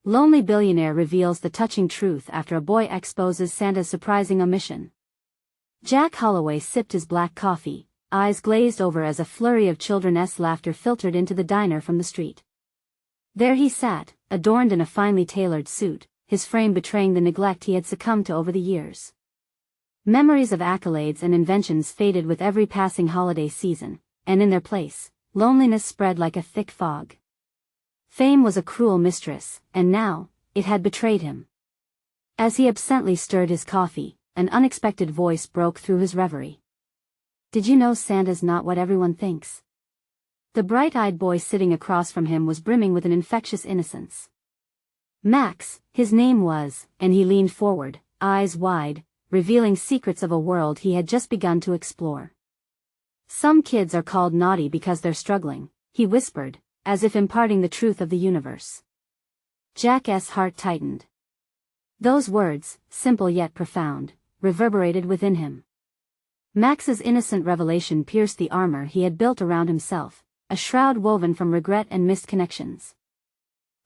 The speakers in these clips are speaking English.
Lonely Billionaire reveals the touching truth after a boy exposes Santa's surprising omission. Jack Holloway sipped his black coffee, eyes glazed over as a flurry of children's laughter filtered into the diner from the street. There he sat, adorned in a finely tailored suit, his frame betraying the neglect he had succumbed to over the years. Memories of accolades and inventions faded with every passing holiday season, and in their place, loneliness spread like a thick fog. Fame was a cruel mistress, and now, it had betrayed him. As he absently stirred his coffee, an unexpected voice broke through his reverie. "Did you know Santa's not what everyone thinks?" The bright-eyed boy sitting across from him was brimming with an infectious innocence. Max, his name was, and he leaned forward, eyes wide, revealing secrets of a world he had just begun to explore. "Some kids are called naughty because they're struggling," he whispered, as if imparting the truth of the universe. Jack's heart tightened. Those words, simple yet profound, reverberated within him. Max's innocent revelation pierced the armor he had built around himself, a shroud woven from regret and missed connections.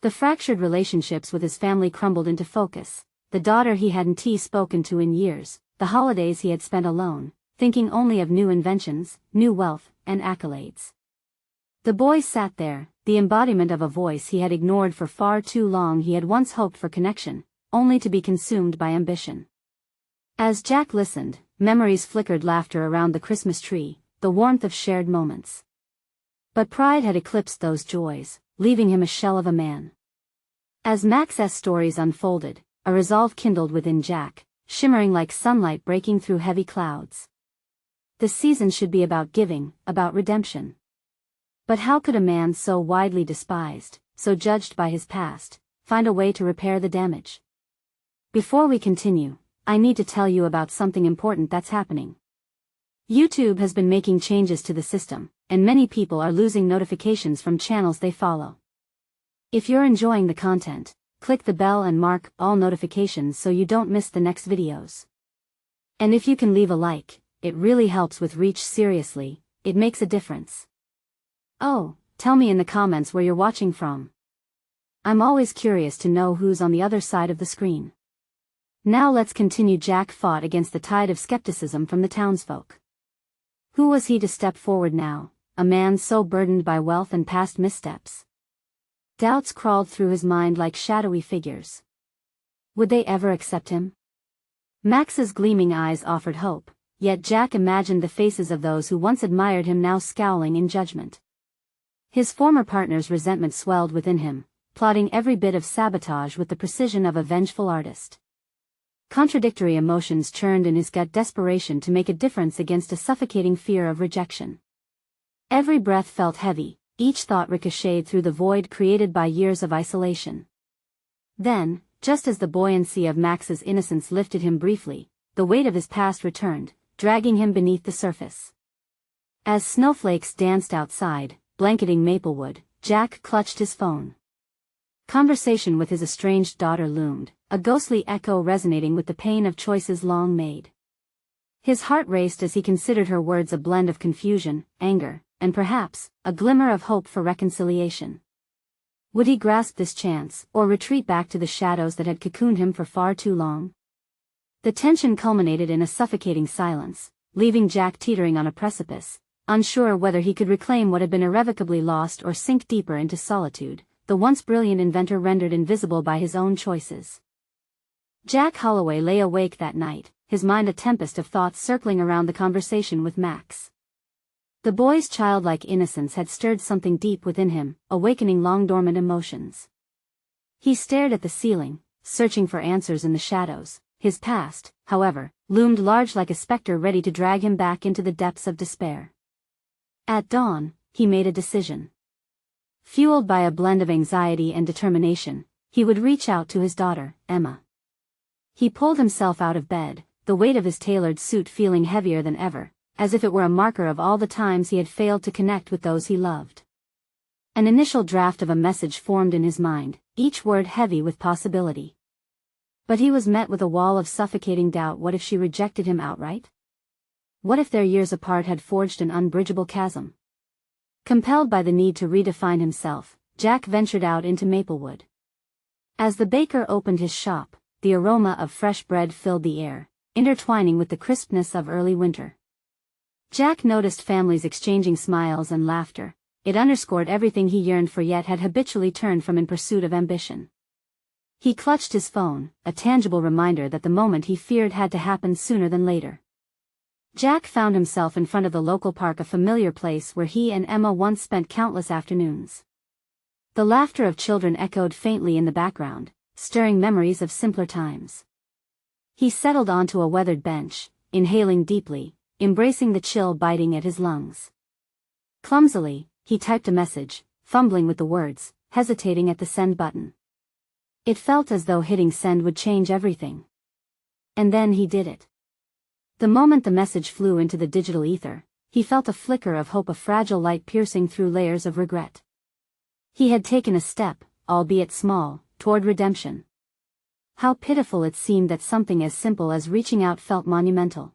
The fractured relationships with his family crumbled into focus, the daughter he hadn't spoken to in years, the holidays he had spent alone, thinking only of new inventions, new wealth, and accolades. The boy sat there, the embodiment of a voice he had ignored for far too long. He had once hoped for connection, only to be consumed by ambition. As Jack listened, memories flickered, laughter around the Christmas tree, the warmth of shared moments. But pride had eclipsed those joys, leaving him a shell of a man. As Max's stories unfolded, a resolve kindled within Jack, shimmering like sunlight breaking through heavy clouds. The season should be about giving, about redemption. But how could a man so widely despised, so judged by his past, find a way to repair the damage? Before we continue, I need to tell you about something important that's happening. YouTube has been making changes to the system, and many people are losing notifications from channels they follow. If you're enjoying the content, click the bell and mark all notifications so you don't miss the next videos. And if you can leave a like, it really helps with reach. Seriously, it makes a difference. Oh, tell me in the comments where you're watching from. I'm always curious to know who's on the other side of the screen. Now let's continue. Jack fought against the tide of skepticism from the townsfolk. Who was he to step forward now, a man so burdened by wealth and past missteps? Doubts crawled through his mind like shadowy figures. Would they ever accept him? Max's gleaming eyes offered hope, yet Jack imagined the faces of those who once admired him now scowling in judgment. His former partner's resentment swelled within him, plotting every bit of sabotage with the precision of a vengeful artist. Contradictory emotions churned in his gut, desperation to make a difference against a suffocating fear of rejection. Every breath felt heavy, each thought ricocheted through the void created by years of isolation. Then, just as the buoyancy of Max's innocence lifted him briefly, the weight of his past returned, dragging him beneath the surface. As snowflakes danced outside, blanketing Maplewood, Jack clutched his phone. Conversation with his estranged daughter loomed, a ghostly echo resonating with the pain of choices long made. His heart raced as he considered her words, a blend of confusion, anger, and perhaps, a glimmer of hope for reconciliation. Would he grasp this chance, or retreat back to the shadows that had cocooned him for far too long? The tension culminated in a suffocating silence, leaving Jack teetering on a precipice, unsure whether he could reclaim what had been irrevocably lost or sink deeper into solitude, the once brilliant inventor rendered invisible by his own choices. Jack Holloway lay awake that night, his mind a tempest of thoughts circling around the conversation with Max. The boy's childlike innocence had stirred something deep within him, awakening long-dormant emotions. He stared at the ceiling, searching for answers in the shadows. His past, however, loomed large like a specter ready to drag him back into the depths of despair. At dawn, he made a decision. Fueled by a blend of anxiety and determination, he would reach out to his daughter, Emma. He pulled himself out of bed, the weight of his tailored suit feeling heavier than ever, as if it were a marker of all the times he had failed to connect with those he loved. An initial draft of a message formed in his mind, each word heavy with possibility. But he was met with a wall of suffocating doubt. What if she rejected him outright? What if their years apart had forged an unbridgeable chasm? Compelled by the need to redefine himself, Jack ventured out into Maplewood. As the baker opened his shop, the aroma of fresh bread filled the air, intertwining with the crispness of early winter. Jack noticed families exchanging smiles and laughter. It underscored everything he yearned for yet had habitually turned from in pursuit of ambition. He clutched his phone, a tangible reminder that the moment he feared had to happen sooner than later. Jack found himself in front of the local park, a familiar place where he and Emma once spent countless afternoons. The laughter of children echoed faintly in the background, stirring memories of simpler times. He settled onto a weathered bench, inhaling deeply, embracing the chill biting at his lungs. Clumsily, he typed a message, fumbling with the words, hesitating at the send button. It felt as though hitting send would change everything. And then he did it. The moment the message flew into the digital ether, he felt a flicker of hope, a fragile light piercing through layers of regret. He had taken a step, albeit small, toward redemption. How pitiful it seemed that something as simple as reaching out felt monumental.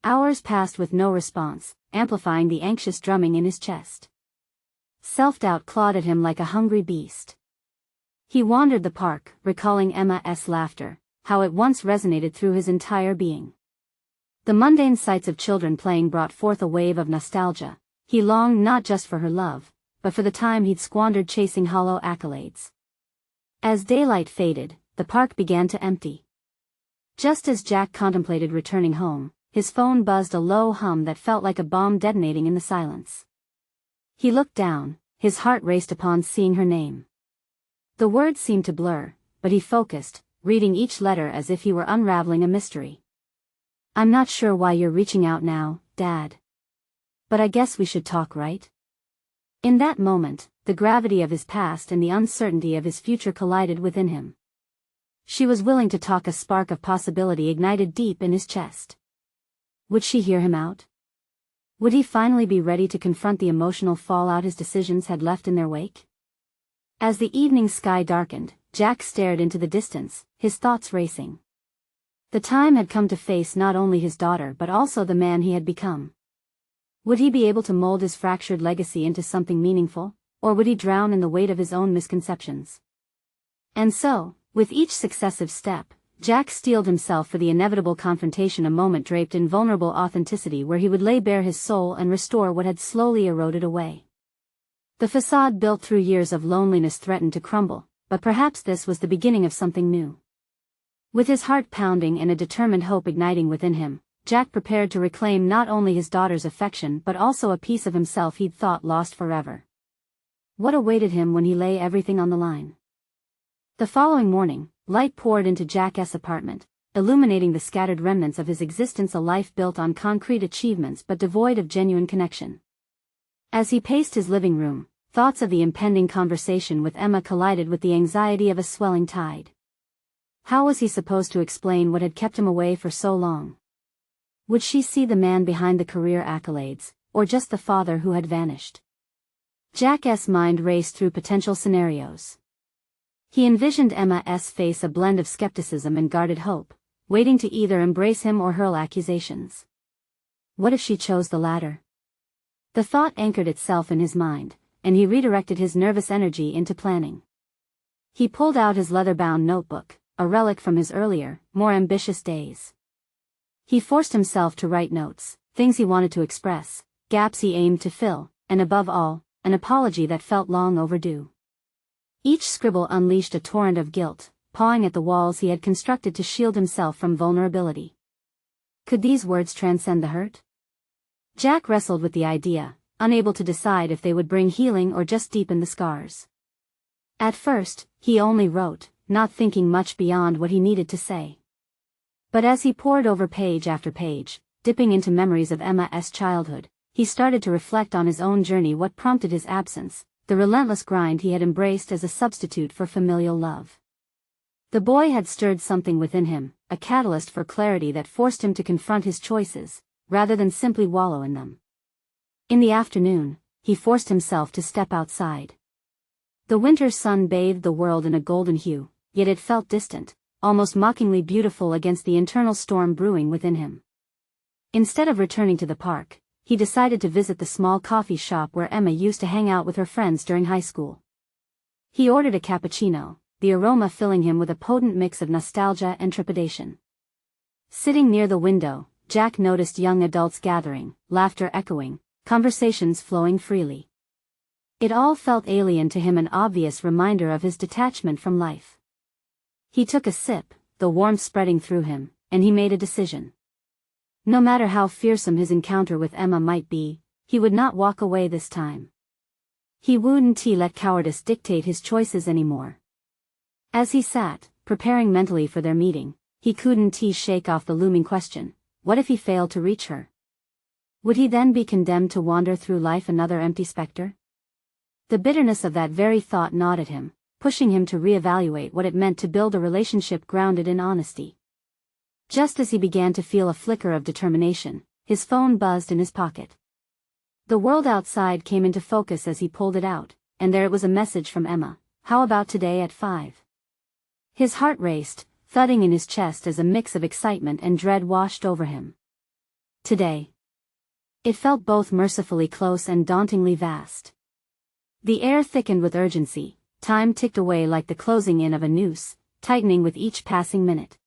Hours passed with no response, amplifying the anxious drumming in his chest. Self-doubt clawed at him like a hungry beast. He wandered the park, recalling Emma's laughter, how it once resonated through his entire being. The mundane sights of children playing brought forth a wave of nostalgia. He longed not just for her love, but for the time he'd squandered chasing hollow accolades. As daylight faded, the park began to empty. Just as Jack contemplated returning home, his phone buzzed, a low hum that felt like a bomb detonating in the silence. He looked down, his heart raced upon seeing her name. The words seemed to blur, but he focused, reading each letter as if he were unraveling a mystery. "I'm not sure why you're reaching out now, Dad. But I guess we should talk, right?" In that moment, the gravity of his past and the uncertainty of his future collided within him. She was willing to talk, a spark of possibility ignited deep in his chest. Would she hear him out? Would he finally be ready to confront the emotional fallout his decisions had left in their wake? As the evening sky darkened, Jack stared into the distance, his thoughts racing. The time had come to face not only his daughter but also the man he had become. Would he be able to mold his fractured legacy into something meaningful, or would he drown in the weight of his own misconceptions? And so, with each successive step, Jack steeled himself for the inevitable confrontation, a moment draped in vulnerable authenticity where he would lay bare his soul and restore what had slowly eroded away. The facade built through years of loneliness threatened to crumble, but perhaps this was the beginning of something new. With his heart pounding and a determined hope igniting within him, Jack prepared to reclaim not only his daughter's affection but also a piece of himself he'd thought lost forever. What awaited him when he lay everything on the line? The following morning, light poured into Jack's apartment, illuminating the scattered remnants of his existence, a life built on concrete achievements but devoid of genuine connection. As he paced his living room, thoughts of the impending conversation with Emma collided with the anxiety of a swelling tide. How was he supposed to explain what had kept him away for so long? Would she see the man behind the career accolades, or just the father who had vanished? Jack's mind raced through potential scenarios. He envisioned Emma's face, a blend of skepticism and guarded hope, waiting to either embrace him or hurl accusations. What if she chose the latter? The thought anchored itself in his mind, and he redirected his nervous energy into planning. He pulled out his leather-bound notebook, a relic from his earlier, more ambitious days. He forced himself to write notes, things he wanted to express, gaps he aimed to fill, and above all, an apology that felt long overdue. Each scribble unleashed a torrent of guilt, pawing at the walls he had constructed to shield himself from vulnerability. Could these words transcend the hurt? Jack wrestled with the idea, unable to decide if they would bring healing or just deepen the scars. At first, he only wrote, not thinking much beyond what he needed to say. But as he pored over page after page, dipping into memories of Emma's childhood, he started to reflect on his own journey, what prompted his absence, the relentless grind he had embraced as a substitute for familial love. The boy had stirred something within him, a catalyst for clarity that forced him to confront his choices, rather than simply wallow in them. In the afternoon, he forced himself to step outside. The winter sun bathed the world in a golden hue, yet it felt distant, almost mockingly beautiful against the internal storm brewing within him. Instead of returning to the park, he decided to visit the small coffee shop where Emma used to hang out with her friends during high school. He ordered a cappuccino, the aroma filling him with a potent mix of nostalgia and trepidation. Sitting near the window, Jack noticed young adults gathering, laughter echoing, conversations flowing freely. It all felt alien to him, an obvious reminder of his detachment from life. He took a sip, the warmth spreading through him, and he made a decision. No matter how fearsome his encounter with Emma might be, he would not walk away this time. He wouldn't let cowardice dictate his choices anymore. As he sat, preparing mentally for their meeting, he couldn't shake off the looming question: what if he failed to reach her? Would he then be condemned to wander through life another empty specter? The bitterness of that very thought gnawed at him, pushing him to reevaluate what it meant to build a relationship grounded in honesty. Just as he began to feel a flicker of determination, his phone buzzed in his pocket. The world outside came into focus as he pulled it out, and there it was, a message from Emma. How about today at 5? His heart raced, thudding in his chest as a mix of excitement and dread washed over him. Today. It felt both mercifully close and dauntingly vast. The air thickened with urgency, time ticked away like the closing in of a noose, tightening with each passing minute.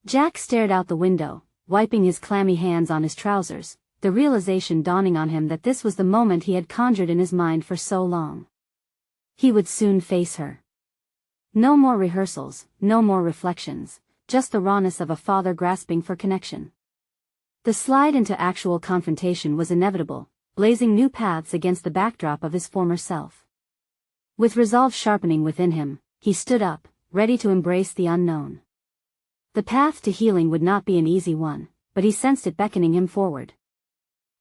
Jack stared out the window, wiping his clammy hands on his trousers, the realization dawning on him that this was the moment he had conjured in his mind for so long. He would soon face her. No more rehearsals, no more reflections, just the rawness of a father grasping for connection. The slide into actual confrontation was inevitable, blazing new paths against the backdrop of his former self. With resolve sharpening within him, he stood up, ready to embrace the unknown. The path to healing would not be an easy one, but he sensed it beckoning him forward.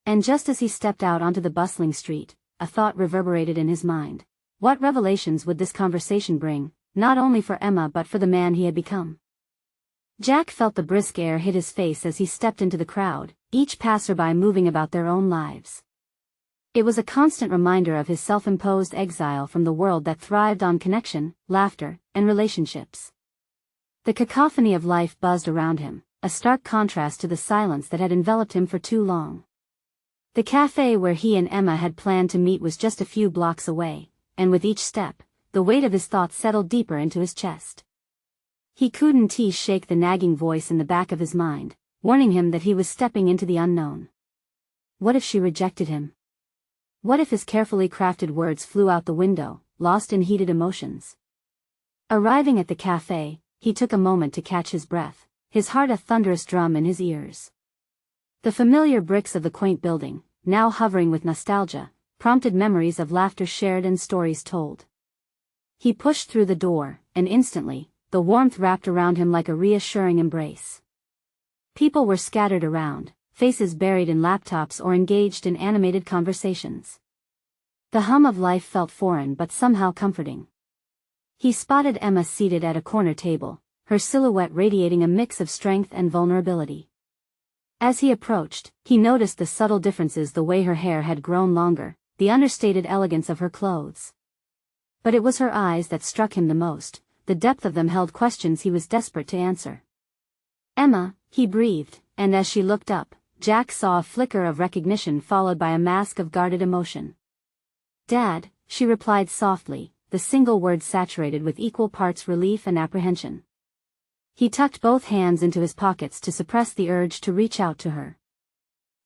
And just as he stepped out onto the bustling street, a thought reverberated in his mind. What revelations would this conversation bring, not only for Emma but for the man he had become? Jack felt the brisk air hit his face as he stepped into the crowd, each passerby moving about their own lives. It was a constant reminder of his self-imposed exile from the world that thrived on connection, laughter, and relationships. The cacophony of life buzzed around him, a stark contrast to the silence that had enveloped him for too long. The cafe where he and Emma had planned to meet was just a few blocks away, and with each step, the weight of his thoughts settled deeper into his chest. He couldn't shake the nagging voice in the back of his mind, warning him that he was stepping into the unknown. What if she rejected him? What if his carefully crafted words flew out the window, lost in heated emotions? Arriving at the cafe, he took a moment to catch his breath, his heart a thunderous drum in his ears. The familiar bricks of the quaint building, now hovering with nostalgia, prompted memories of laughter shared and stories told. He pushed through the door, and instantly, the warmth wrapped around him like a reassuring embrace. People were scattered around, faces buried in laptops or engaged in animated conversations. The hum of life felt foreign but somehow comforting. He spotted Emma seated at a corner table, her silhouette radiating a mix of strength and vulnerability. As he approached, he noticed the subtle differences: the way her hair had grown longer, the understated elegance of her clothes. But it was her eyes that struck him the most. The depth of them held questions he was desperate to answer. "Emma," he breathed, and as she looked up, Jack saw a flicker of recognition followed by a mask of guarded emotion. "Dad," she replied softly, the single word saturated with equal parts relief and apprehension. He tucked both hands into his pockets to suppress the urge to reach out to her.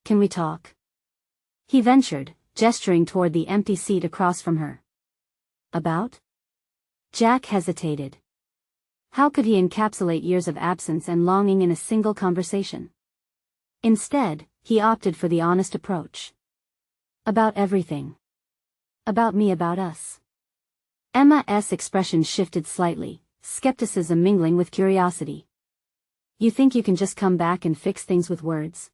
"Can we talk?" he ventured, gesturing toward the empty seat across from her. "About?" Jack hesitated. How could he encapsulate years of absence and longing in a single conversation? Instead, he opted for the honest approach. "About everything. About me, about us." Emma's expression shifted slightly, skepticism mingling with curiosity. "You think you can just come back and fix things with words?"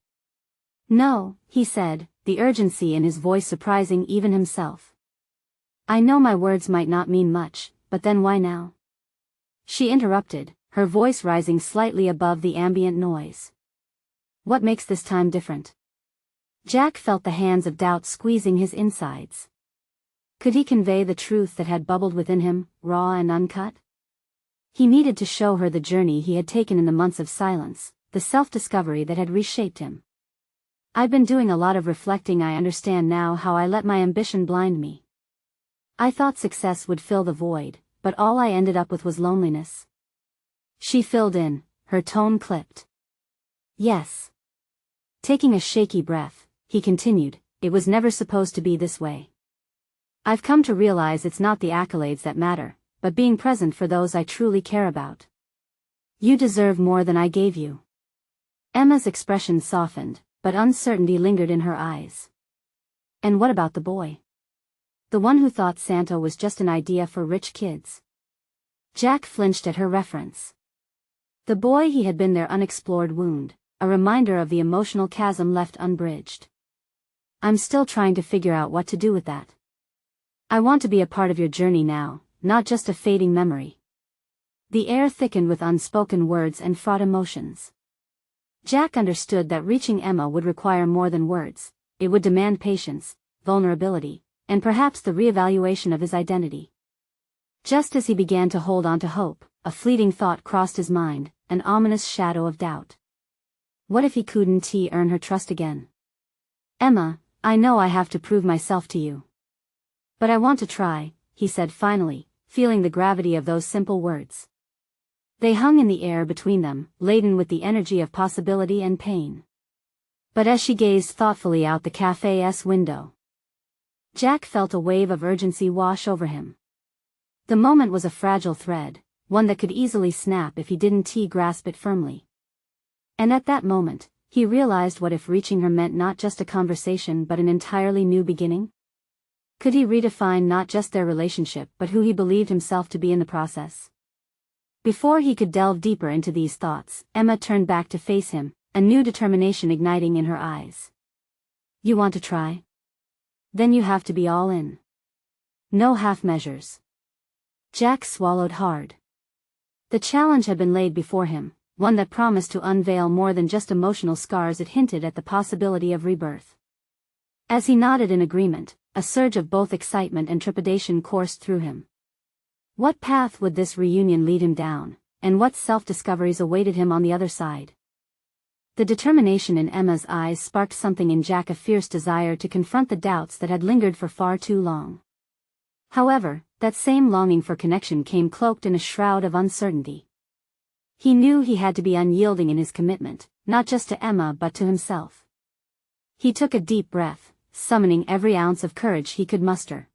"No," he said, the urgency in his voice surprising even himself. "I know my words might not mean much, but then why now?" She interrupted, her voice rising slightly above the ambient noise. "What makes this time different?" Jack felt the hands of doubt squeezing his insides. Could he convey the truth that had bubbled within him, raw and uncut? He needed to show her the journey he had taken in the months of silence, the self-discovery that had reshaped him. "I've been doing a lot of reflecting. I understand now how I let my ambition blind me. I thought success would fill the void, but all I ended up with was loneliness. She filled in, her tone clipped. Yes. Taking a shaky breath, he continued, it was never supposed to be this way. I've come to realize it's not the accolades that matter, but being present for those I truly care about. You deserve more than I gave you. Emma's expression softened, but uncertainty lingered in her eyes. And what about the boy? The one who thought Santa was just an idea for rich kids. Jack flinched at her reference. The boy he had been their unexplored wound, a reminder of the emotional chasm left unbridged. I'm still trying to figure out what to do with that. I want to be a part of your journey now, not just a fading memory. The air thickened with unspoken words and fraught emotions. Jack understood that reaching Emma would require more than words. It would demand patience, vulnerability, and perhaps the reevaluation of his identity. Just as he began to hold on to hope, a fleeting thought crossed his mind, an ominous shadow of doubt. What if he couldn't earn her trust again? Emma, I know I have to prove myself to you. But I want to try, he said finally, feeling the gravity of those simple words. They hung in the air between them, laden with the energy of possibility and pain. But as she gazed thoughtfully out the cafe's window, Jack felt a wave of urgency wash over him. The moment was a fragile thread, one that could easily snap if he didn't grasp it firmly. And at that moment, he realized what if reaching her meant not just a conversation but an entirely new beginning? Could he redefine not just their relationship but who he believed himself to be in the process? Before he could delve deeper into these thoughts, Emma turned back to face him, a new determination igniting in her eyes. You want to try? Then you have to be all in. No half measures. Jack swallowed hard. The challenge had been laid before him, one that promised to unveil more than just emotional scars. It hinted at the possibility of rebirth. As he nodded in agreement, a surge of both excitement and trepidation coursed through him. What path would this reunion lead him down, and what self-discoveries awaited him on the other side? The determination in Emma's eyes sparked something in Jack, a fierce desire to confront the doubts that had lingered for far too long. However, that same longing for connection came cloaked in a shroud of uncertainty. He knew he had to be unyielding in his commitment, not just to Emma but to himself. He took a deep breath, summoning every ounce of courage he could muster.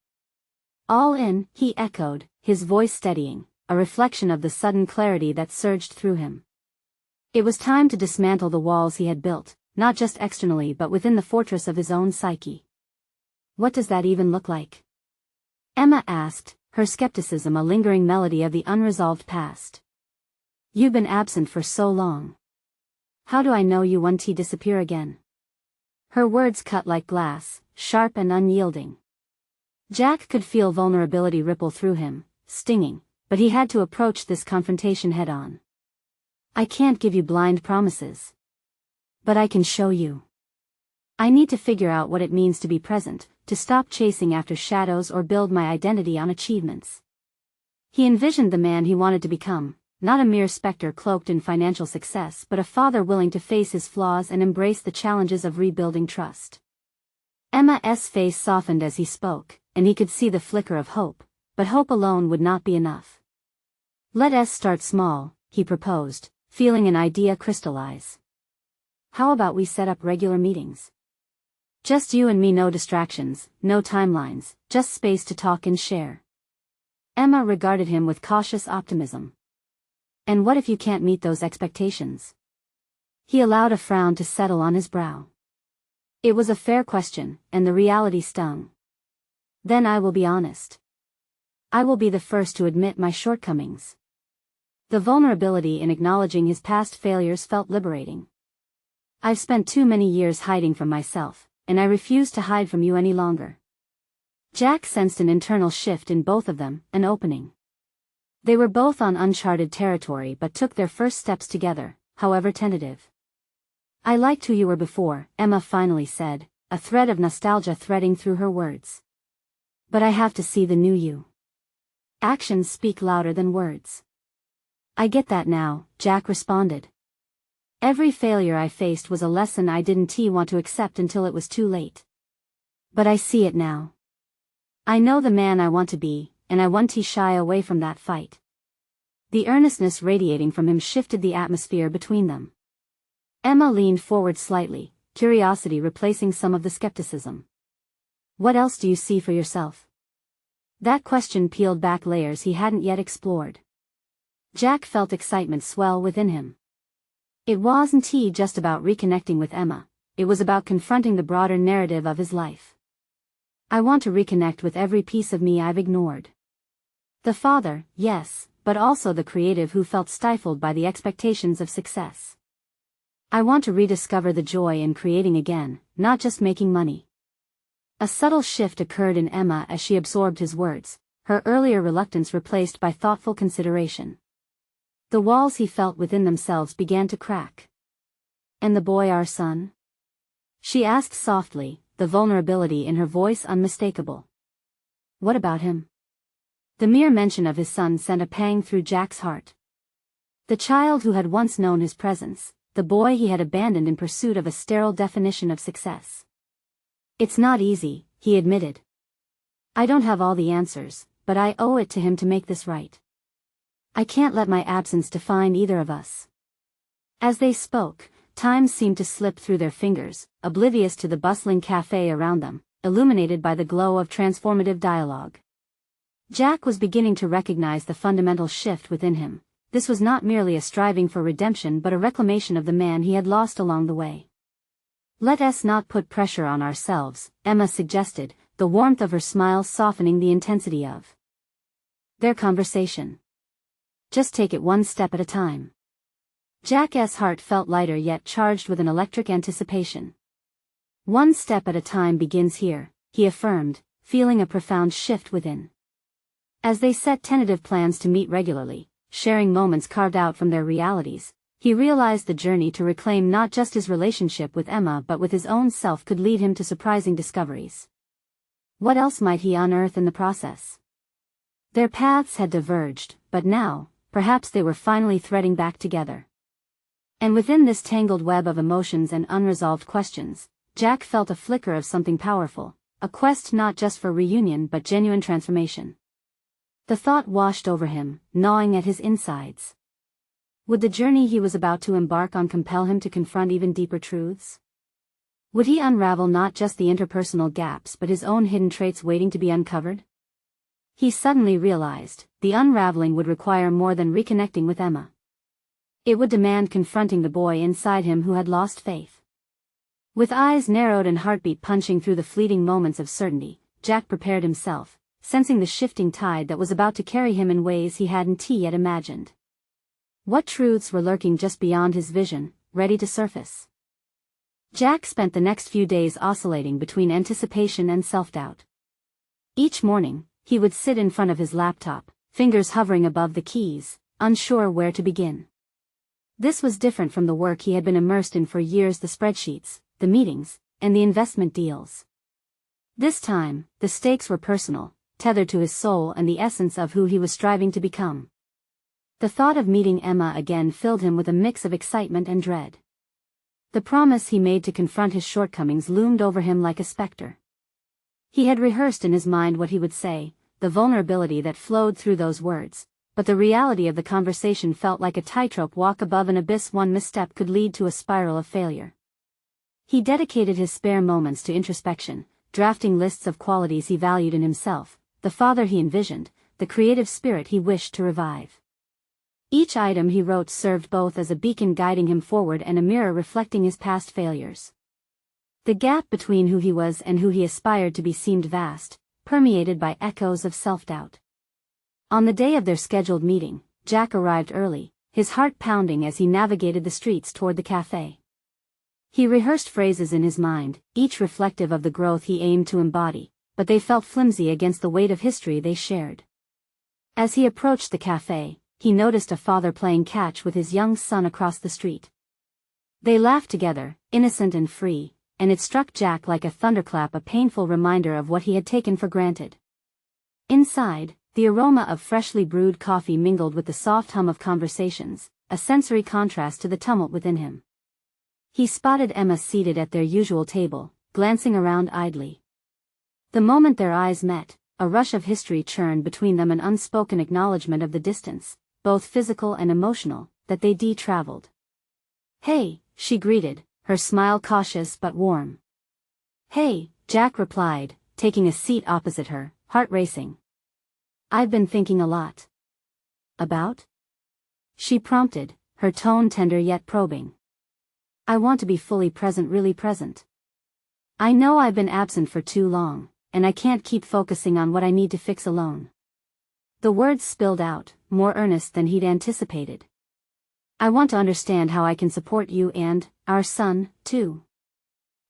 All in, he echoed, his voice steadying, a reflection of the sudden clarity that surged through him. It was time to dismantle the walls he had built, not just externally but within the fortress of his own psyche. What does that even look like? Emma asked, her skepticism a lingering melody of the unresolved past. You've been absent for so long. How do I know you won't disappear again? Her words cut like glass, sharp and unyielding. Jack could feel vulnerability ripple through him, stinging, but he had to approach this confrontation head-on. I can't give you blind promises. But I can show you. I need to figure out what it means to be present, to stop chasing after shadows or build my identity on achievements. He envisioned the man he wanted to become, not a mere specter cloaked in financial success but a father willing to face his flaws and embrace the challenges of rebuilding trust. Emma's face softened as he spoke, and he could see the flicker of hope, but hope alone would not be enough. Let us start small, he proposed, feeling an idea crystallize. How about we set up regular meetings? Just you and me, no distractions, no timelines, just space to talk and share. Emma regarded him with cautious optimism. And what if you can't meet those expectations? He allowed a frown to settle on his brow. It was a fair question, and the reality stung. Then I will be honest. I will be the first to admit my shortcomings. The vulnerability in acknowledging his past failures felt liberating. I've spent too many years hiding from myself, and I refuse to hide from you any longer. Jack sensed an internal shift in both of them, an opening. They were both on uncharted territory but took their first steps together, however tentative. I liked who you were before, Emma finally said, a thread of nostalgia threading through her words. But I have to see the new you. Actions speak louder than words. I get that now, Jack responded. Every failure I faced was a lesson I didn't want to accept until it was too late. But I see it now. I know the man I want to be, and I won't shy away from that fight." The earnestness radiating from him shifted the atmosphere between them. Emma leaned forward slightly, curiosity replacing some of the skepticism. "What else do you see for yourself?" That question peeled back layers he hadn't yet explored. Jack felt excitement swell within him. It wasn't just about reconnecting with Emma, it was about confronting the broader narrative of his life. "I want to reconnect with every piece of me I've ignored. The father, yes, but also the creative who felt stifled by the expectations of success. I want to rediscover the joy in creating again, not just making money." A subtle shift occurred in Emma as she absorbed his words, her earlier reluctance replaced by thoughtful consideration. The walls he felt within themselves began to crack. "And the boy, our son?" she asked softly, the vulnerability in her voice unmistakable. "What about him?" The mere mention of his son sent a pang through Jack's heart. The child who had once known his presence, the boy he had abandoned in pursuit of a sterile definition of success. "It's not easy," he admitted. "I don't have all the answers, but I owe it to him to make this right. I can't let my absence define either of us." As they spoke, time seemed to slip through their fingers, oblivious to the bustling cafe around them, illuminated by the glow of transformative dialogue. Jack was beginning to recognize the fundamental shift within him. This was not merely a striving for redemption but a reclamation of the man he had lost along the way. "Let us not put pressure on ourselves," Emma suggested, the warmth of her smile softening the intensity of their conversation. "Just take it one step at a time." Jack's heart felt lighter yet charged with an electric anticipation. "One step at a time begins here," he affirmed, feeling a profound shift within. As they set tentative plans to meet regularly, sharing moments carved out from their realities, he realized the journey to reclaim not just his relationship with Emma but with his own self could lead him to surprising discoveries. What else might he unearth in the process? Their paths had diverged, but now, perhaps they were finally threading back together. And within this tangled web of emotions and unresolved questions, Jack felt a flicker of something powerful, a quest not just for reunion but genuine transformation. The thought washed over him, gnawing at his insides. Would the journey he was about to embark on compel him to confront even deeper truths? Would he unravel not just the interpersonal gaps but his own hidden traits waiting to be uncovered? He suddenly realized, the unraveling would require more than reconnecting with Emma. It would demand confronting the boy inside him who had lost faith. With eyes narrowed and heartbeat punching through the fleeting moments of certainty, Jack prepared himself, sensing the shifting tide that was about to carry him in ways he hadn't yet imagined. What truths were lurking just beyond his vision, ready to surface? Jack spent the next few days oscillating between anticipation and self-doubt. Each morning, he would sit in front of his laptop, fingers hovering above the keys, unsure where to begin. This was different from the work he had been immersed in for years: the spreadsheets, the meetings, and the investment deals. This time, the stakes were personal, tethered to his soul and the essence of who he was striving to become. The thought of meeting Emma again filled him with a mix of excitement and dread. The promise he made to confront his shortcomings loomed over him like a specter. He had rehearsed in his mind what he would say, the vulnerability that flowed through those words, but the reality of the conversation felt like a tightrope walk above an abyss. One misstep could lead to a spiral of failure. He dedicated his spare moments to introspection, drafting lists of qualities he valued in himself, the father he envisioned, the creative spirit he wished to revive. Each item he wrote served both as a beacon guiding him forward and a mirror reflecting his past failures. The gap between who he was and who he aspired to be seemed vast, permeated by echoes of self-doubt. On the day of their scheduled meeting, Jack arrived early, his heart pounding as he navigated the streets toward the cafe. He rehearsed phrases in his mind, each reflective of the growth he aimed to embody, but they felt flimsy against the weight of history they shared. As he approached the cafe, he noticed a father playing catch with his young son across the street. They laughed together, innocent and free, and it struck Jack like a thunderclap, a painful reminder of what he had taken for granted. Inside, the aroma of freshly brewed coffee mingled with the soft hum of conversations, a sensory contrast to the tumult within him. He spotted Emma seated at their usual table, glancing around idly. The moment their eyes met, a rush of history churned between them, an unspoken acknowledgement of the distance, both physical and emotional, that they traveled. "Hey," she greeted, her smile cautious but warm. "Hey," Jack replied, taking a seat opposite her, heart racing. "I've been thinking a lot." "About?" she prompted, her tone tender yet probing. "I want to be fully present, really present. I know I've been absent for too long, and I can't keep focusing on what I need to fix alone." The words spilled out, more earnest than he'd anticipated. "I want to understand how I can support you and our son, too."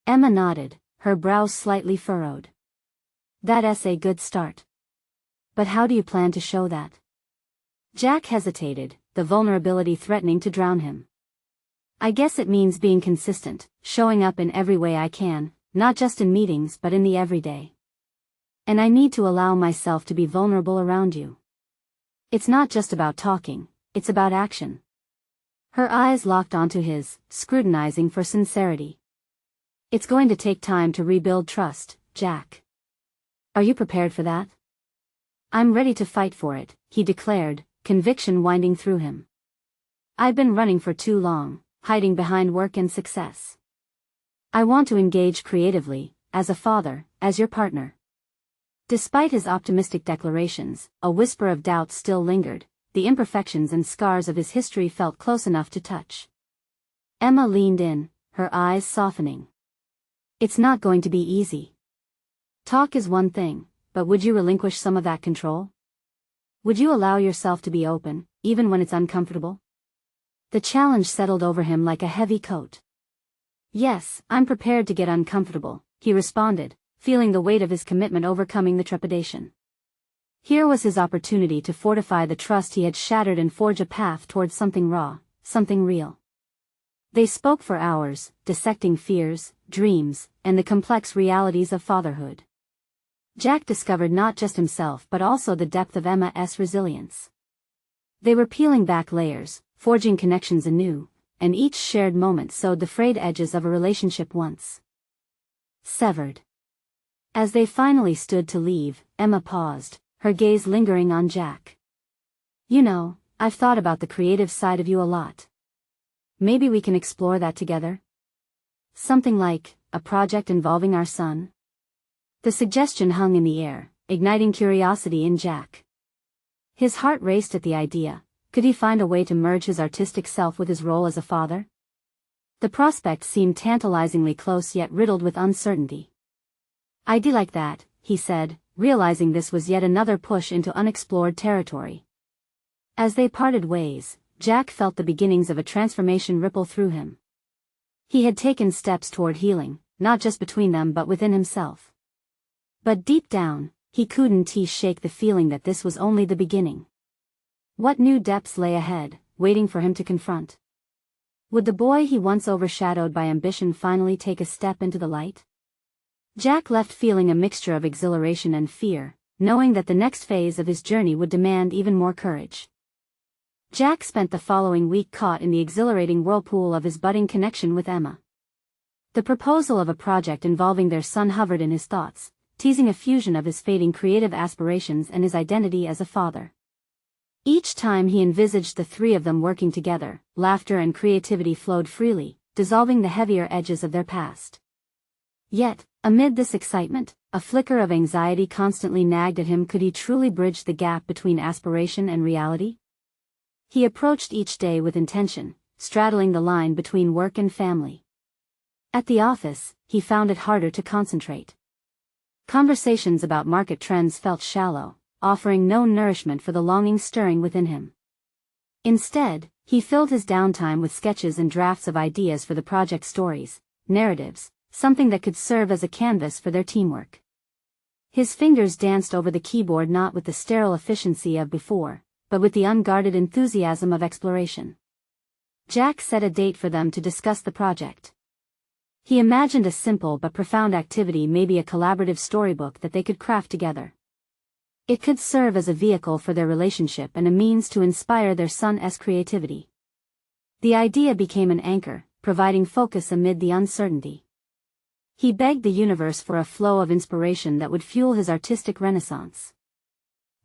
Emma nodded, her brows slightly furrowed. "That's a good start. But how do you plan to show that?" Jack hesitated, the vulnerability threatening to drown him. "I guess it means being consistent, showing up in every way I can, not just in meetings but in the everyday. And I need to allow myself to be vulnerable around you. It's not just about talking, it's about action." Her eyes locked onto his, scrutinizing for sincerity. "It's going to take time to rebuild trust, Jack. Are you prepared for that?" "I'm ready to fight for it," he declared, conviction winding through him. "I've been running for too long, hiding behind work and success. I want to engage creatively, as a father, as your partner." Despite his optimistic declarations, a whisper of doubt still lingered. The imperfections and scars of his history felt close enough to touch. Emma leaned in, her eyes softening. "It's not going to be easy. Talk is one thing, but would you relinquish some of that control? Would you allow yourself to be open, even when it's uncomfortable?" The challenge settled over him like a heavy coat. "Yes, I'm prepared to get uncomfortable," he responded, feeling the weight of his commitment overcoming the trepidation. Here was his opportunity to fortify the trust he had shattered and forge a path towards something raw, something real. They spoke for hours, dissecting fears, dreams, and the complex realities of fatherhood. Jack discovered not just himself but also the depth of Emma's resilience. They were peeling back layers, forging connections anew, and each shared moment sewed the frayed edges of a relationship once severed. As they finally stood to leave, Emma paused, her gaze lingering on Jack. "You know, I've thought about the creative side of you a lot. Maybe we can explore that together? Something like a project involving our son?" The suggestion hung in the air, igniting curiosity in Jack. His heart raced at the idea. Could he find a way to merge his artistic self with his role as a father? The prospect seemed tantalizingly close yet riddled with uncertainty. "I'd like that," he said, realizing this was yet another push into unexplored territory. As they parted ways, Jack felt the beginnings of a transformation ripple through him. He had taken steps toward healing, not just between them but within himself. But deep down, he couldn't shake the feeling that this was only the beginning. What new depths lay ahead, waiting for him to confront? Would the boy he once overshadowed by ambition finally take a step into the light? Jack left feeling a mixture of exhilaration and fear, knowing that the next phase of his journey would demand even more courage. Jack spent the following week caught in the exhilarating whirlpool of his budding connection with Emma. The proposal of a project involving their son hovered in his thoughts, teasing a fusion of his fading creative aspirations and his identity as a father. Each time he envisaged the three of them working together, laughter and creativity flowed freely, dissolving the heavier edges of their past. Yet, amid this excitement, a flicker of anxiety constantly nagged at him. Could he truly bridge the gap between aspiration and reality? He approached each day with intention, straddling the line between work and family. At the office, he found it harder to concentrate. Conversations about market trends felt shallow, offering no nourishment for the longing stirring within him. Instead, he filled his downtime with sketches and drafts of ideas for the project stories, narratives, something that could serve as a canvas for their teamwork. His fingers danced over the keyboard not with the sterile efficiency of before, but with the unguarded enthusiasm of exploration. Jack set a date for them to discuss the project. He imagined a simple but profound activity, maybe a collaborative storybook that they could craft together. It could serve as a vehicle for their relationship and a means to inspire their son's creativity. The idea became an anchor, providing focus amid the uncertainty. He begged the universe for a flow of inspiration that would fuel his artistic renaissance.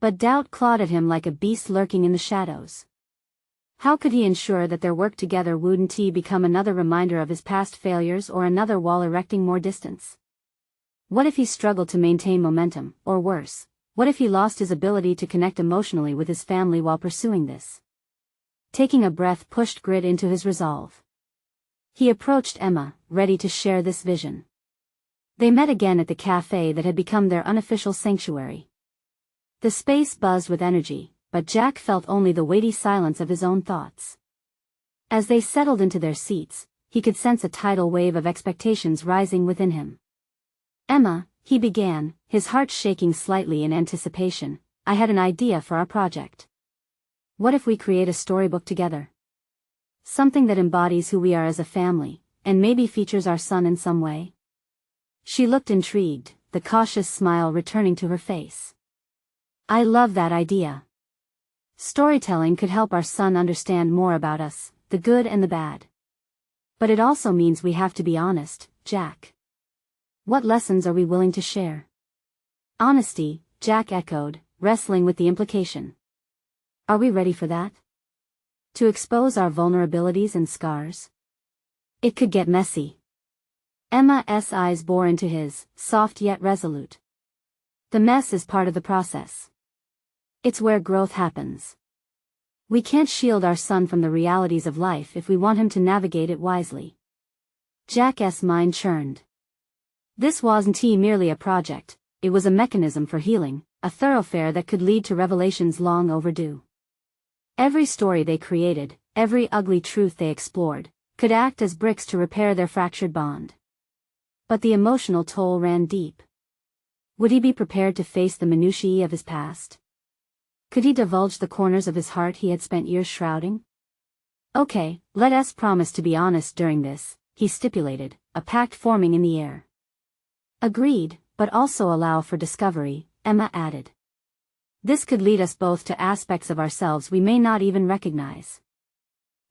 But doubt clawed at him like a beast lurking in the shadows. How could he ensure that their work together wouldn't become another reminder of his past failures or another wall erecting more distance? What if he struggled to maintain momentum, or worse, what if he lost his ability to connect emotionally with his family while pursuing this? Taking a breath pushed grit into his resolve. He approached Emma, ready to share this vision. They met again at the cafe that had become their unofficial sanctuary. The space buzzed with energy, but Jack felt only the weighty silence of his own thoughts. As they settled into their seats, he could sense a tidal wave of expectations rising within him. "Emma," he began, his heart shaking slightly in anticipation, "I had an idea for our project. What if we create a storybook together? Something that embodies who we are as a family, and maybe features our son in some way?" She looked intrigued, the cautious smile returning to her face. "I love that idea. Storytelling could help our son understand more about us, the good and the bad. But it also means we have to be honest, Jack. What lessons are we willing to share?" "Honesty," Jack echoed, wrestling with the implication. "Are we ready for that? To expose our vulnerabilities and scars? It could get messy." Emma's eyes bore into his, soft yet resolute. "The mess is part of the process. It's where growth happens. We can't shield our son from the realities of life if we want him to navigate it wisely." Jack's mind churned. This wasn't merely a project, it was a mechanism for healing, a thoroughfare that could lead to revelations long overdue. Every story they created, every ugly truth they explored, could act as bricks to repair their fractured bond. But the emotional toll ran deep. Would he be prepared to face the minutiae of his past? Could he divulge the corners of his heart he had spent years shrouding? "Okay, let us promise to be honest during this," he stipulated, a pact forming in the air. "Agreed, but also allow for discovery," Emma added. "This could lead us both to aspects of ourselves we may not even recognize."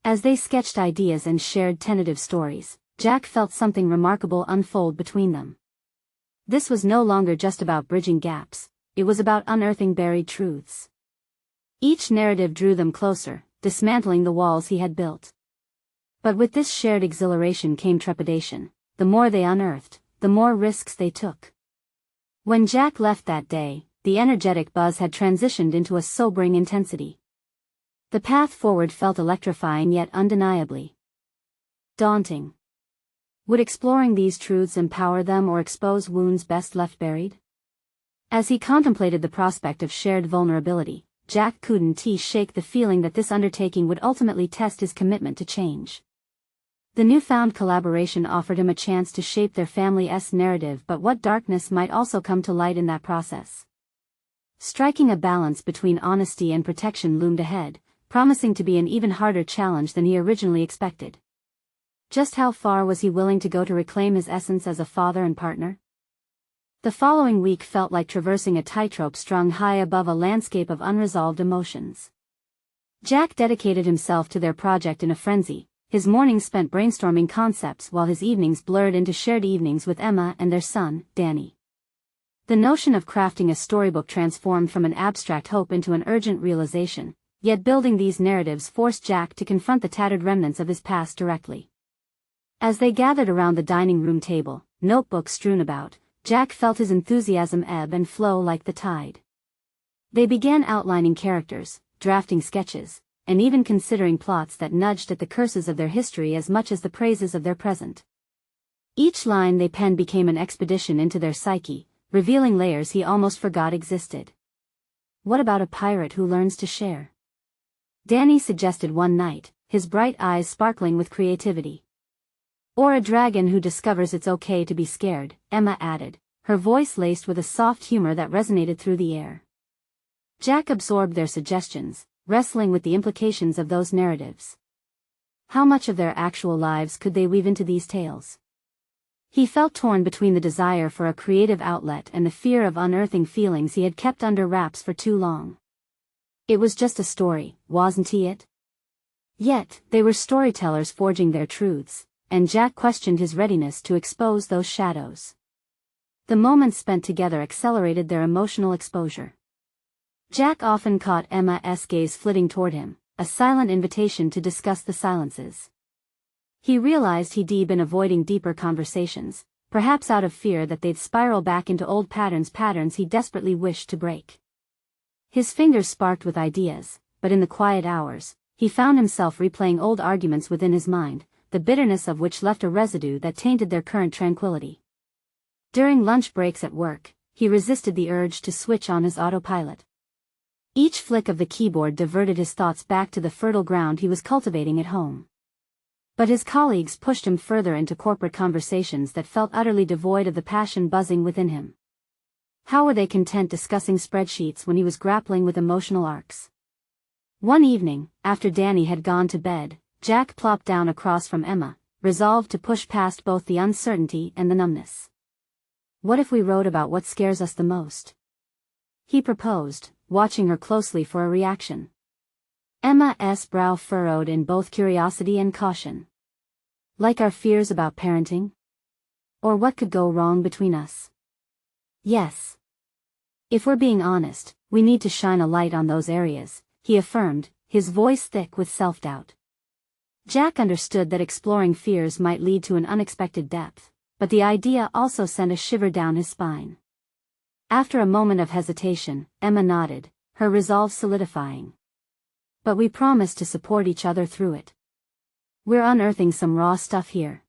As they sketched ideas and shared tentative stories, Jack felt something remarkable unfold between them. This was no longer just about bridging gaps, it was about unearthing buried truths. Each narrative drew them closer, dismantling the walls he had built. But with this shared exhilaration came trepidation. The more they unearthed, the more risks they took. When Jack left that day, the energetic buzz had transitioned into a sobering intensity. The path forward felt electrifying yet undeniably daunting. Would exploring these truths empower them or expose wounds best left buried? As he contemplated the prospect of shared vulnerability, Jack couldn't shake the feeling that this undertaking would ultimately test his commitment to change. The newfound collaboration offered him a chance to shape their family's narrative, but what darkness might also come to light in that process? Striking a balance between honesty and protection loomed ahead, promising to be an even harder challenge than he originally expected. Just how far was he willing to go to reclaim his essence as a father and partner? The following week felt like traversing a tightrope strung high above a landscape of unresolved emotions. Jack dedicated himself to their project in a frenzy, his mornings spent brainstorming concepts while his evenings blurred into shared evenings with Emma and their son, Danny. The notion of crafting a storybook transformed from an abstract hope into an urgent realization, yet building these narratives forced Jack to confront the tattered remnants of his past directly. As they gathered around the dining room table, notebooks strewn about, Jack felt his enthusiasm ebb and flow like the tide. They began outlining characters, drafting sketches, and even considering plots that nudged at the curses of their history as much as the praises of their present. Each line they penned became an expedition into their psyche, revealing layers he almost forgot existed. What about a pirate who learns to share? Danny suggested one night, his bright eyes sparkling with creativity. Or a dragon who discovers it's okay to be scared, Emma added, her voice laced with a soft humor that resonated through the air. Jack absorbed their suggestions, wrestling with the implications of those narratives. How much of their actual lives could they weave into these tales? He felt torn between the desire for a creative outlet and the fear of unearthing feelings he had kept under wraps for too long. It was just a story, wasn't it? Yet, they were storytellers forging their truths, and Jack questioned his readiness to expose those shadows. The moments spent together accelerated their emotional exposure. Jack often caught Emma's gaze flitting toward him, a silent invitation to discuss the silences. He realized he'd been avoiding deeper conversations, perhaps out of fear that they'd spiral back into old patterns he desperately wished to break. His fingers sparked with ideas, but in the quiet hours, he found himself replaying old arguments within his mind, the bitterness of which left a residue that tainted their current tranquility. During lunch breaks at work, he resisted the urge to switch on his autopilot. Each flick of the keyboard diverted his thoughts back to the fertile ground he was cultivating at home. But his colleagues pushed him further into corporate conversations that felt utterly devoid of the passion buzzing within him. How were they content discussing spreadsheets when he was grappling with emotional arcs? One evening, after Danny had gone to bed, Jack plopped down across from Emma, resolved to push past both the uncertainty and the numbness. "What if we wrote about what scares us the most?" he proposed, watching her closely for a reaction. Emma's brow furrowed in both curiosity and caution. "Like our fears about parenting? Or what could go wrong between us?" "Yes. If we're being honest, we need to shine a light on those areas," he affirmed, his voice thick with self-doubt. Jack understood that exploring fears might lead to an unexpected depth, but the idea also sent a shiver down his spine. After a moment of hesitation, Emma nodded, her resolve solidifying. "But we promise to support each other through it. We're unearthing some raw stuff here."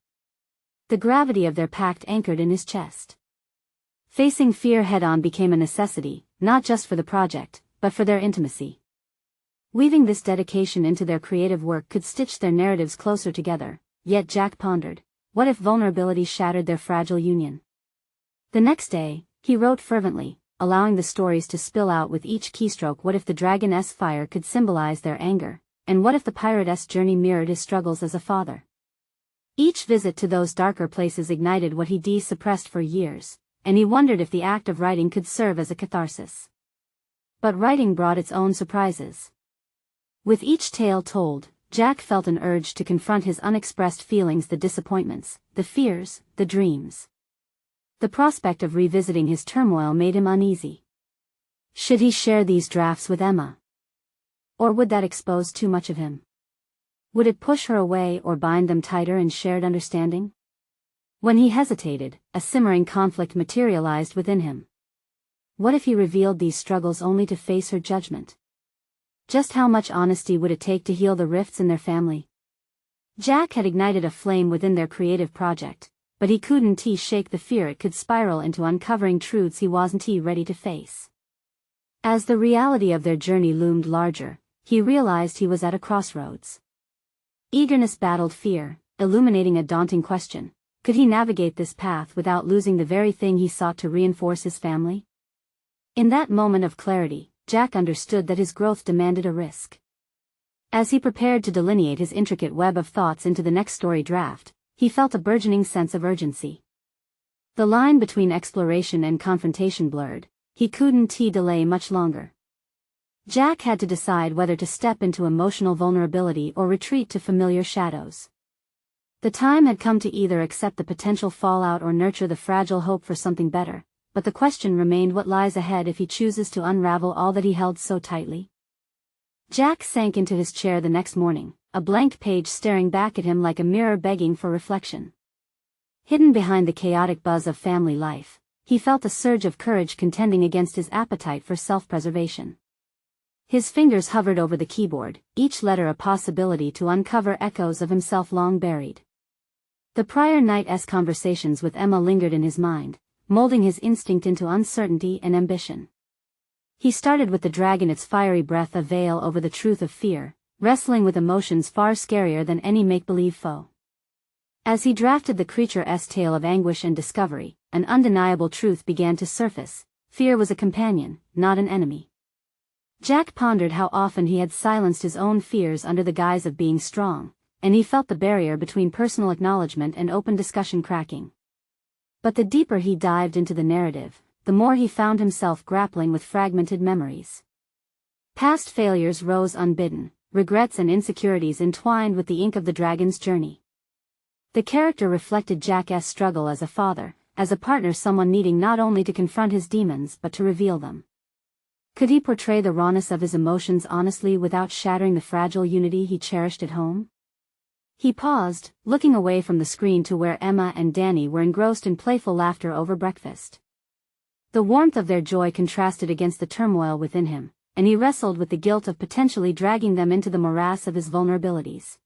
The gravity of their pact anchored in his chest. Facing fear head-on became a necessity, not just for the project, but for their intimacy. Weaving this dedication into their creative work could stitch their narratives closer together, yet Jack pondered, what if vulnerability shattered their fragile union? The next day, he wrote fervently, allowing the stories to spill out with each keystroke. What if the dragon's fire could symbolize their anger, and what if the pirate's journey mirrored his struggles as a father? Each visit to those darker places ignited what he'd suppressed for years, and he wondered if the act of writing could serve as a catharsis. But writing brought its own surprises. With each tale told, Jack felt an urge to confront his unexpressed feelings, the disappointments, the fears, the dreams. The prospect of revisiting his turmoil made him uneasy. Should he share these drafts with Emma? Or would that expose too much of him? Would it push her away or bind them tighter in shared understanding? When he hesitated, a simmering conflict materialized within him. What if he revealed these struggles only to face her judgment? Just how much honesty would it take to heal the rifts in their family? Jack had ignited a flame within their creative project, but he couldn't shake the fear it could spiral into uncovering truths he wasn't ready to face. As the reality of their journey loomed larger, he realized he was at a crossroads. Eagerness battled fear, illuminating a daunting question: could he navigate this path without losing the very thing he sought to reinforce, his family? In that moment of clarity, Jack understood that his growth demanded a risk. As he prepared to delineate his intricate web of thoughts into the next story draft, he felt a burgeoning sense of urgency. The line between exploration and confrontation blurred. He couldn't delay much longer. Jack had to decide whether to step into emotional vulnerability or retreat to familiar shadows. The time had come to either accept the potential fallout or nurture the fragile hope for something better, but the question remained: what lies ahead if he chooses to unravel all that he held so tightly? Jack sank into his chair the next morning, a blank page staring back at him like a mirror begging for reflection. Hidden behind the chaotic buzz of family life, he felt a surge of courage contending against his appetite for self-preservation. His fingers hovered over the keyboard, each letter a possibility to uncover echoes of himself long buried. The prior night's conversations with Emma lingered in his mind, molding his instinct into uncertainty and ambition. He started with the dragon, its fiery breath a veil over the truth of fear, wrestling with emotions far scarier than any make-believe foe. As he drafted the creature's tale of anguish and discovery, an undeniable truth began to surface: fear was a companion, not an enemy. Jack pondered how often he had silenced his own fears under the guise of being strong, and he felt the barrier between personal acknowledgement and open discussion cracking. But the deeper he dived into the narrative, the more he found himself grappling with fragmented memories. Past failures rose unbidden, regrets and insecurities entwined with the ink of the dragon's journey. The character reflected Jack's struggle as a father, as a partner, someone needing not only to confront his demons but to reveal them. Could he portray the rawness of his emotions honestly without shattering the fragile unity he cherished at home? He paused, looking away from the screen to where Emma and Danny were engrossed in playful laughter over breakfast. The warmth of their joy contrasted against the turmoil within him, and he wrestled with the guilt of potentially dragging them into the morass of his vulnerabilities.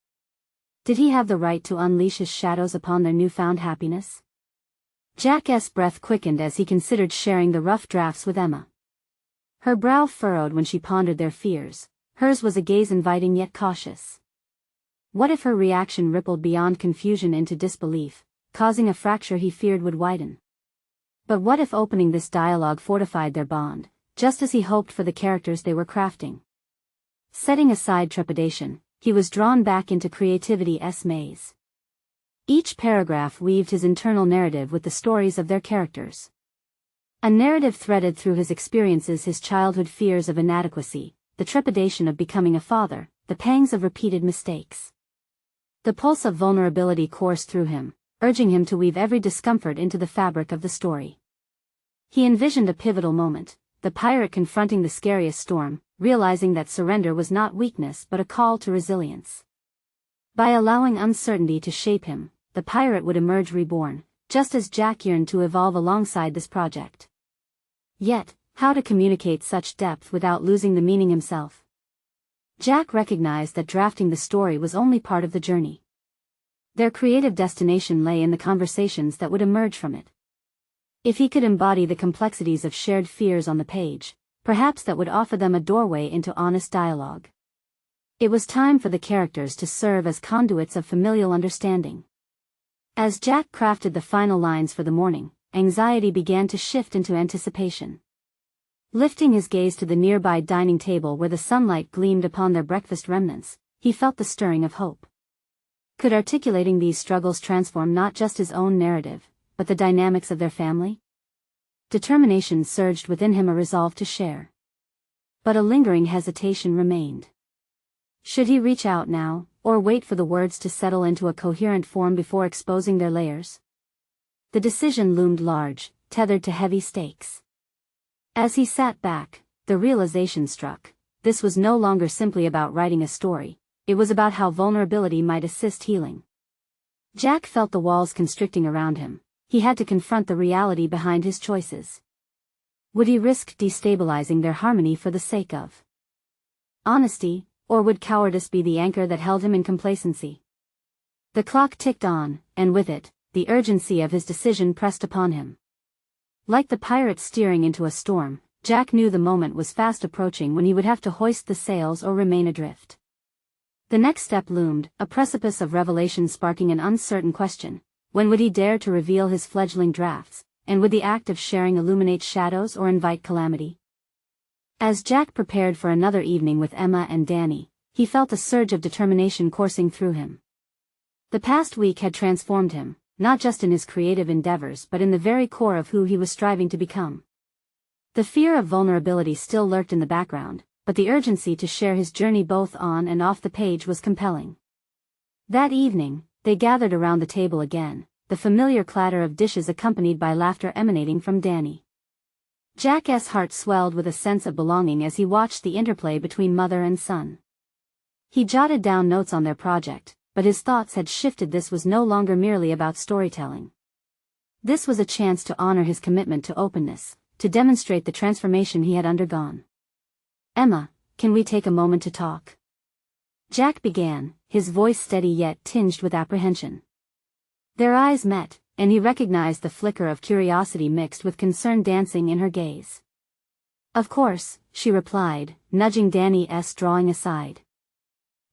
Did he have the right to unleash his shadows upon their newfound happiness? Jack's breath quickened as he considered sharing the rough drafts with Emma. Her brow furrowed when she pondered their fears. Hers was a gaze inviting yet cautious. What if her reaction rippled beyond confusion into disbelief, causing a fracture he feared would widen? But what if opening this dialogue fortified their bond, just as he hoped for the characters they were crafting? Setting aside trepidation, he was drawn back into creativity's maze. Each paragraph weaved his internal narrative with the stories of their characters. A narrative threaded through his experiences, his childhood fears of inadequacy, the trepidation of becoming a father, the pangs of repeated mistakes. The pulse of vulnerability coursed through him, urging him to weave every discomfort into the fabric of the story. He envisioned a pivotal moment, the pirate confronting the scariest storm, realizing that surrender was not weakness but a call to resilience. By allowing uncertainty to shape him, the pirate would emerge reborn, just as Jack yearned to evolve alongside this project. Yet, how to communicate such depth without losing the meaning himself? Jack recognized that drafting the story was only part of the journey. Their creative destination lay in the conversations that would emerge from it. If he could embody the complexities of shared fears on the page, perhaps that would offer them a doorway into honest dialogue. It was time for the characters to serve as conduits of familial understanding. As Jack crafted the final lines for the morning, anxiety began to shift into anticipation. Lifting his gaze to the nearby dining table where the sunlight gleamed upon their breakfast remnants, he felt the stirring of hope. Could articulating these struggles transform not just his own narrative, but the dynamics of their family? Determination surged within him, a resolve to share. But a lingering hesitation remained. Should he reach out now, or wait for the words to settle into a coherent form before exposing their layers? The decision loomed large, tethered to heavy stakes. As he sat back, the realization struck: this was no longer simply about writing a story, it was about how vulnerability might assist healing. Jack felt the walls constricting around him. He had to confront the reality behind his choices. Would he risk destabilizing their harmony for the sake of honesty, or would cowardice be the anchor that held him in complacency? The clock ticked on, and with it, the urgency of his decision pressed upon him. Like the pirate steering into a storm, Jack knew the moment was fast approaching when he would have to hoist the sails or remain adrift. The next step loomed, a precipice of revelation sparking an uncertain question: when would he dare to reveal his fledgling drafts, and would the act of sharing illuminate shadows or invite calamity? As Jack prepared for another evening with Emma and Danny, he felt a surge of determination coursing through him. The past week had transformed him, not just in his creative endeavors but in the very core of who he was striving to become. The fear of vulnerability still lurked in the background, but the urgency to share his journey both on and off the page was compelling. That evening, they gathered around the table again, the familiar clatter of dishes accompanied by laughter emanating from Danny. Jack's heart swelled with a sense of belonging as he watched the interplay between mother and son. He jotted down notes on their project, but his thoughts had shifted. This was no longer merely about storytelling. This was a chance to honor his commitment to openness, to demonstrate the transformation he had undergone. "Emma, can we take a moment to talk?" Jack began, his voice steady yet tinged with apprehension. Their eyes met, and he recognized the flicker of curiosity mixed with concern dancing in her gaze. "Of course," she replied, nudging Danny's drawing aside.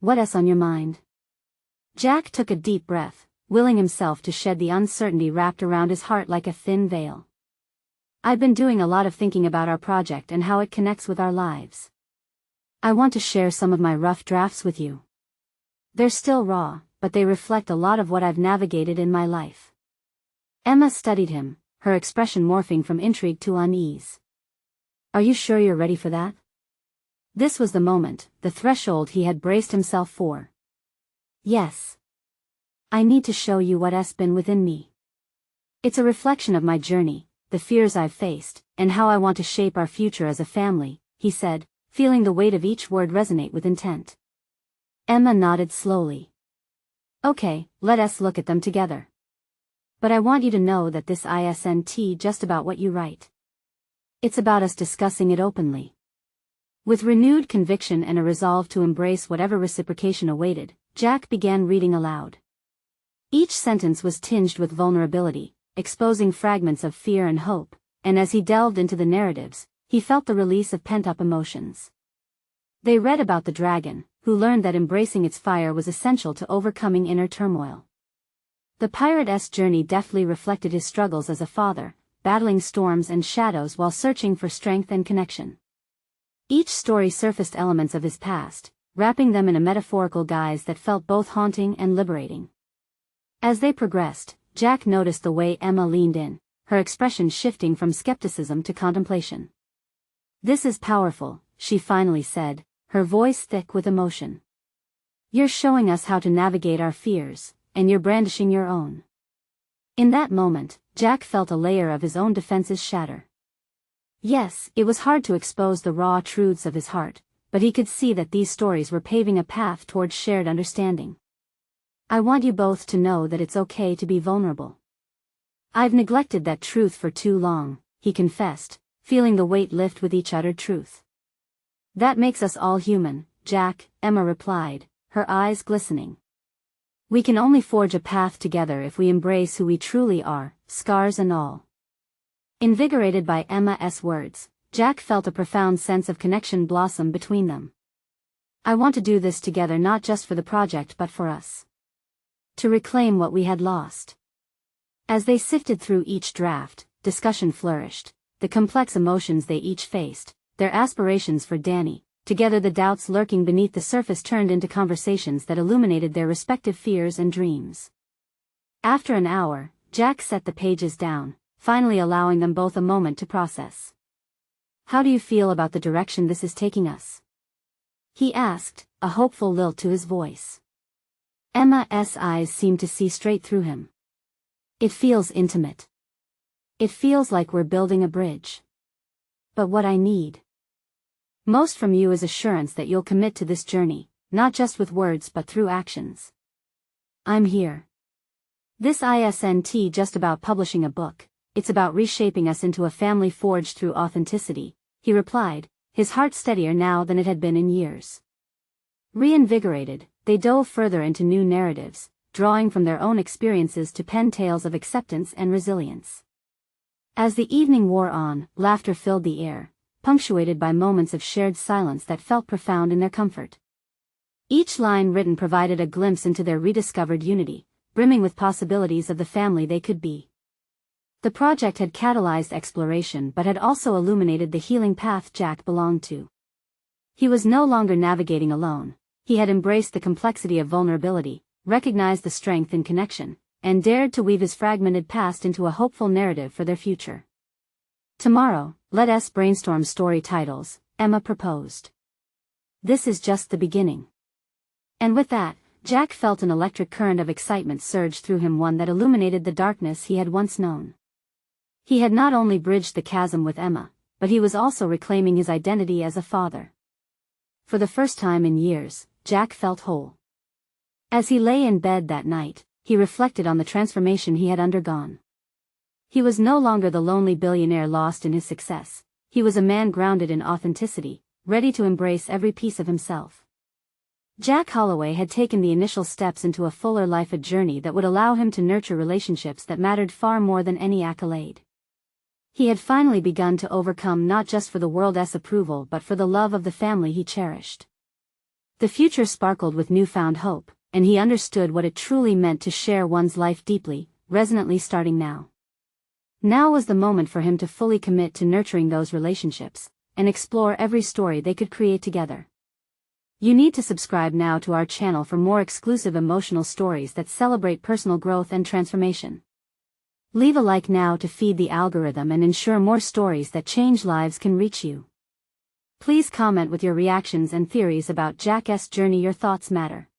"What's on your mind?" Jack took a deep breath, willing himself to shed the uncertainty wrapped around his heart like a thin veil. "I've been doing a lot of thinking about our project and how it connects with our lives. I want to share some of my rough drafts with you. They're still raw, but they reflect a lot of what I've navigated in my life." Emma studied him, her expression morphing from intrigue to unease. "Are you sure you're ready for that?" This was the moment, the threshold he had braced himself for. "Yes. I need to show you what's been within me. It's a reflection of my journey, the fears I've faced, and how I want to shape our future as a family, he said, feeling the weight of each word resonate with intent. Emma nodded slowly. Okay, let us look at them together. But I want you to know that this isn't just about what you write. It's about us discussing it openly. With renewed conviction and a resolve to embrace whatever reciprocation awaited, Jack began reading aloud. Each sentence was tinged with vulnerability, exposing fragments of fear and hope, and as he delved into the narratives, he felt the release of pent-up emotions. They read about the dragon, who learned that embracing its fire was essential to overcoming inner turmoil. The pirate's journey deftly reflected his struggles as a father, battling storms and shadows while searching for strength and connection. Each story surfaced elements of his past, wrapping them in a metaphorical guise that felt both haunting and liberating. As they progressed, Jack noticed the way Emma leaned in, her expression shifting from skepticism to contemplation. "This is powerful," she finally said, her voice thick with emotion. "You're showing us how to navigate our fears, and you're brandishing your own." In that moment, Jack felt a layer of his own defenses shatter. Yes, it was hard to expose the raw truths of his heart, but he could see that these stories were paving a path towards shared understanding. "I want you both to know that it's okay to be vulnerable. I've neglected that truth for too long," he confessed, feeling the weight lift with each uttered truth. "That makes us all human, Jack," Emma replied, her eyes glistening. "We can only forge a path together if we embrace who we truly are, scars and all." Invigorated by Emma's words, Jack felt a profound sense of connection blossom between them. "I want to do this together, not just for the project but for us. To reclaim what we had lost." As they sifted through each draft, discussion flourished, the complex emotions they each faced, their aspirations for Danny, together the doubts lurking beneath the surface turned into conversations that illuminated their respective fears and dreams. After an hour, Jack set the pages down, finally allowing them both a moment to process. "How do you feel about the direction this is taking us?" he asked, a hopeful lilt to his voice. Emma's eyes seemed to see straight through him. "It feels intimate. It feels like we're building a bridge. But what I need most from you is assurance that you'll commit to this journey, not just with words but through actions. I'm here. This isn't just about publishing a book, it's about reshaping us into a family forged through authenticity," he replied, his heart steadier now than it had been in years. Reinvigorated, they dove further into new narratives, drawing from their own experiences to pen tales of acceptance and resilience. As the evening wore on, laughter filled the air, punctuated by moments of shared silence that felt profound in their comfort. Each line written provided a glimpse into their rediscovered unity, brimming with possibilities of the family they could be. The project had catalyzed exploration but had also illuminated the healing path Jack belonged to. He was no longer navigating alone, he had embraced the complexity of vulnerability, recognized the strength in connection, and dared to weave his fragmented past into a hopeful narrative for their future. "Tomorrow, let us brainstorm story titles," Emma proposed. "This is just the beginning." And with that, Jack felt an electric current of excitement surge through him, one that illuminated the darkness he had once known. He had not only bridged the chasm with Emma, but he was also reclaiming his identity as a father. For the first time in years, Jack felt whole. As he lay in bed that night, he reflected on the transformation he had undergone. He was no longer the lonely billionaire lost in his success, he was a man grounded in authenticity, ready to embrace every piece of himself. Jack Holloway had taken the initial steps into a fuller life, a journey that would allow him to nurture relationships that mattered far more than any accolade. He had finally begun to overcome not just for the world's approval but for the love of the family he cherished. The future sparkled with newfound hope, and he understood what it truly meant to share one's life deeply, resonantly starting now. Now was the moment for him to fully commit to nurturing those relationships, and explore every story they could create together. You need to subscribe now to our channel for more exclusive emotional stories that celebrate personal growth and transformation. Leave a like now to feed the algorithm and ensure more stories that change lives can reach you. Please comment with your reactions and theories about Jack's journey. Your thoughts matter.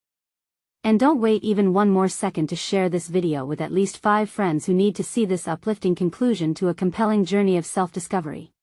And don't wait even one more second to share this video with at least 5 friends who need to see this uplifting conclusion to a compelling journey of self-discovery.